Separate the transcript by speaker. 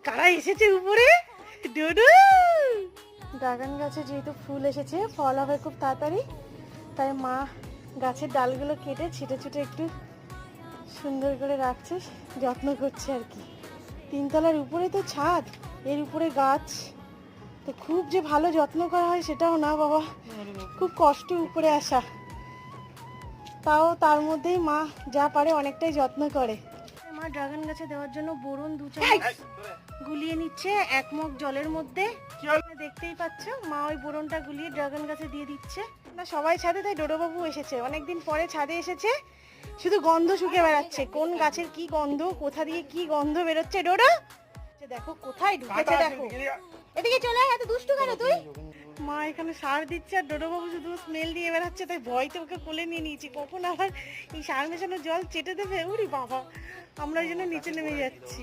Speaker 1: কারা এসেছে উপরে? ডোডো ড্রাগন গাছে যেহেতু ফুল এসেছে, ফল হবে খুব তাড়াতাড়ি, তাই মা গাছের ডালগুলো কেটে ছিটে ছিটে একটু সুন্দর করে রাখছে, যত্ন করছে আর কি। তিনতলার উপরে তো ছাদ, এর উপরে গাছ, তো খুব যে ভালো যত্ন করা হয় সেটাও না বাবা, খুব কষ্ট উপরে আসা। তাও তার মধ্যেই মা যা পারে অনেকটাই যত্ন করে। মা ড্রাগন গাছে দেওয়ার জন্য বোরন 2 চামচ গুলিয়ে নিচ্ছে এক মগ জলের মধ্যে। দেখতেই পাচ্ছ মা ওই বোরনটা গুলিয়ে ড্রাগন গাছে দিয়ে দিচ্ছে। না সবাই ছাদে, তাই ডোডোবাবু এসেছে, অনেকদিন পরে ছাদে এসেছে, শুধু গন্ধ শুকে বেড়াচ্ছে, কোন গাছের কি গন্ধ, কোথা দিয়ে কি গন্ধ বেরোচ্ছে। ডোডো দেখো কোথায় ঢুকেছে, দেখো এদিকে চলে আয়, এত দুষ্টু কেন তুই? মা এখানে সার দিচ্ছে আর ডোডোবাবু শুধু স্মেল দিয়ে বেড়াচ্ছে, তাই ভয়তে ওকে কোলে নিয়ে নিয়েছি, কখন আবার এই সার মেশানো জল চেটে দেবে। উরি বাবা, আমরা ওই জন্য নিচে নেমে যাচ্ছি।